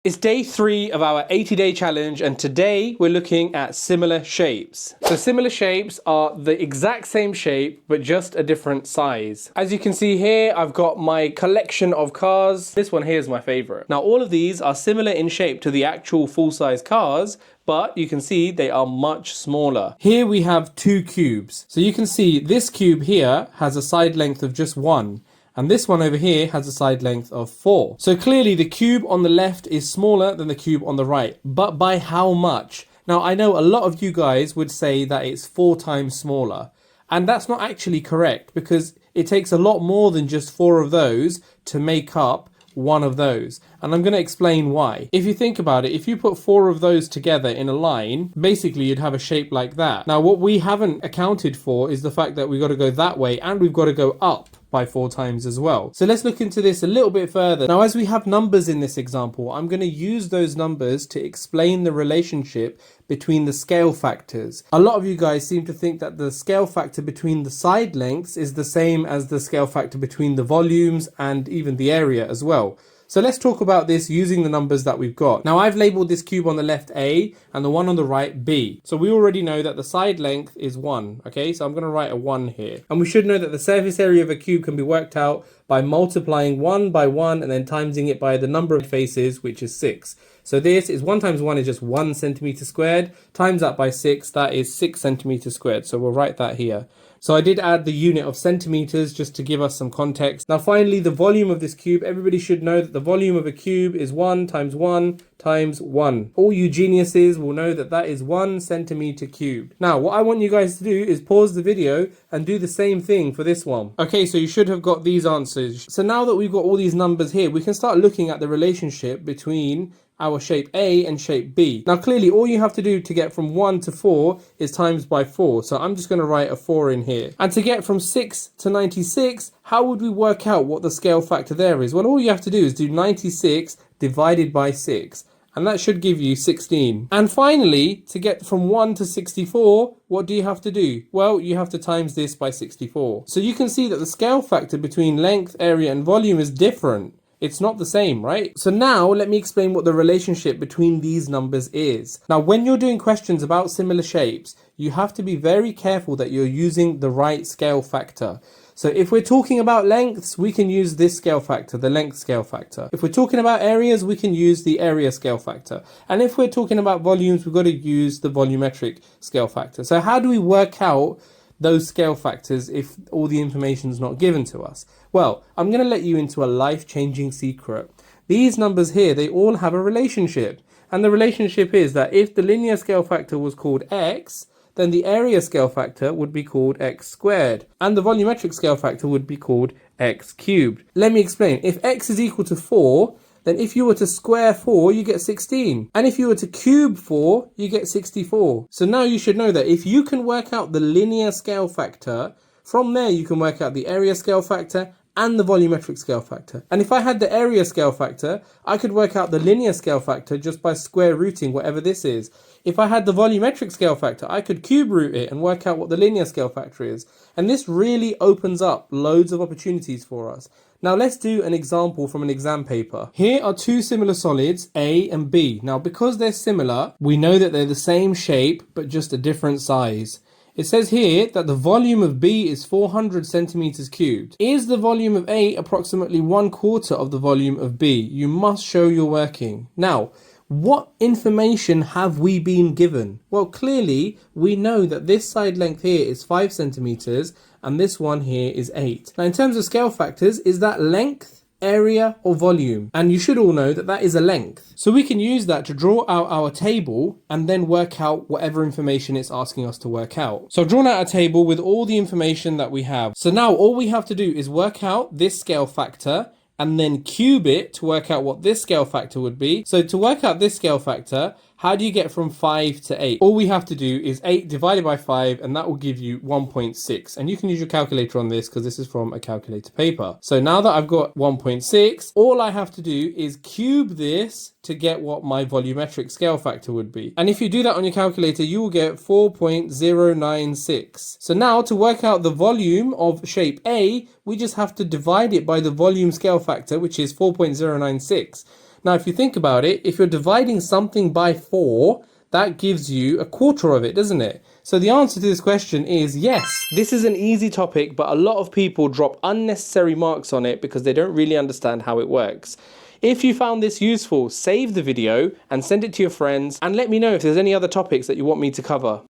It's day 3 of our 80-day challenge, and today we're looking at similar shapes. So similar shapes are the exact same shape, but just a different size. As you can see here, I've got my collection of cars. This one here is my favorite. Now, all of these are similar in shape to the actual full-size cars, but you can see they are much smaller. Here we have 2 cubes. So you can see this cube here has a side length of just 1. And this one over here has a side length of 4. So clearly the cube on the left is smaller than the cube on the right. But by how much? Now, I know a lot of you guys would say that it's 4 times smaller. And that's not actually correct, because it takes a lot more than just 4 of those to make up one of those. And I'm going to explain why. If you think about it, if you put 4 of those together in a line, basically you'd have a shape like that. Now, what we haven't accounted for is the fact that we've got to go that way and we've got to go up by 4 times as well. So let's look into this a little bit further. Now, as we have numbers in this example, I'm going to use those numbers to explain the relationship between the scale factors. A lot of you guys seem to think that the scale factor between the side lengths is the same as the scale factor between the volumes and even the area as well. So let's talk about this using the numbers that we've got. Now, I've labeled this cube on the left A and the one on the right B. So we already know that the side length is 1. Okay, so I'm going to write a 1 here. And we should know that the surface area of a cube can be worked out by multiplying 1 by 1 and then timesing it by the number of faces, which is 6. So this is 1 times 1 is just 1 centimeter squared. Times that by 6, that is 6 centimeters squared. So we'll write that here. So I did add the unit of centimeters just to give us some context. Now, finally, the volume of this cube. Everybody should know that the volume of a cube is 1 times 1 times 1. All you geniuses will know that that is 1 centimeter cubed. Now, what I want you guys to do is pause the video and do the same thing for this one. Okay, so you should have got these answers. So now that we've got all these numbers here, we can start looking at the relationship between our shape A and shape B. Now, clearly, all you have to do to get from 1 to 4 is times by 4. So I'm just going to write a 4 in here. And to get from 6 to 96, how would we work out what the scale factor there is? Well, all you have to do is do 96 divided by 6. And that should give you 16. And finally, to get from 1 to 64, what do you have to do? Well, you have to times this by 64. So you can see that the scale factor between length, area, and volume is different. It's not the same, right? So now let me explain what the relationship between these numbers is. Now, when you're doing questions about similar shapes, you have to be very careful that you're using the right scale factor. So if we're talking about lengths, we can use this scale factor, the length scale factor. If we're talking about areas, we can use the area scale factor. And if we're talking about volumes, we've got to use the volumetric scale factor. So how do we work out those scale factors if all the information is not given to us? Well, I'm going to let you into a life-changing secret. These numbers here, they all have a relationship. And the relationship is that if the linear scale factor was called x, then the area scale factor would be called x squared. And the volumetric scale factor would be called x cubed. Let me explain. If x is equal to 4, then if you were to square 4, you get 16. And if you were to cube 4, you get 64. So now you should know that if you can work out the linear scale factor, from there you can work out the area scale factor and the volumetric scale factor. And if I had the area scale factor, I could work out the linear scale factor just by square rooting whatever this is. If I had the volumetric scale factor, I could cube root it and work out what the linear scale factor is. And this really opens up loads of opportunities for us. Now let's do an example from an exam paper. Here are 2 similar solids, A and B. Now, because they're similar, we know that they're the same shape, but just a different size. It says here that the volume of B is 400 centimeters cubed. Is the volume of A approximately 1/4 of the volume of B? You must show your working. Now, what information have we been given? Well, clearly we know that this side length here is 5 centimeters and this one here is 8. Now, in terms of scale factors, is that length, area, or volume? And you should all know that that is a length. So we can use that to draw out our table and then work out whatever information it's asking us to work out. So I've drawn out a table with all the information that we have. So now all we have to do is work out this scale factor and then cube it to work out what this scale factor would be. So to work out this scale factor, how do you get from 5 to 8? All we have to do is 8 divided by 5, and that will give you 1.6. And you can use your calculator on this because this is from a calculator paper. So now that I've got 1.6, all I have to do is cube this to get what my volumetric scale factor would be. And if you do that on your calculator, you will get 4.096. So now to work out the volume of shape A, we just have to divide it by the volume scale factor, which is 4.096. Now, if you think about it, if you're dividing something by 4, that gives you a quarter of it, doesn't it? So the answer to this question is yes. This is an easy topic, but a lot of people drop unnecessary marks on it because they don't really understand how it works. If you found this useful, save the video and send it to your friends and let me know if there's any other topics that you want me to cover.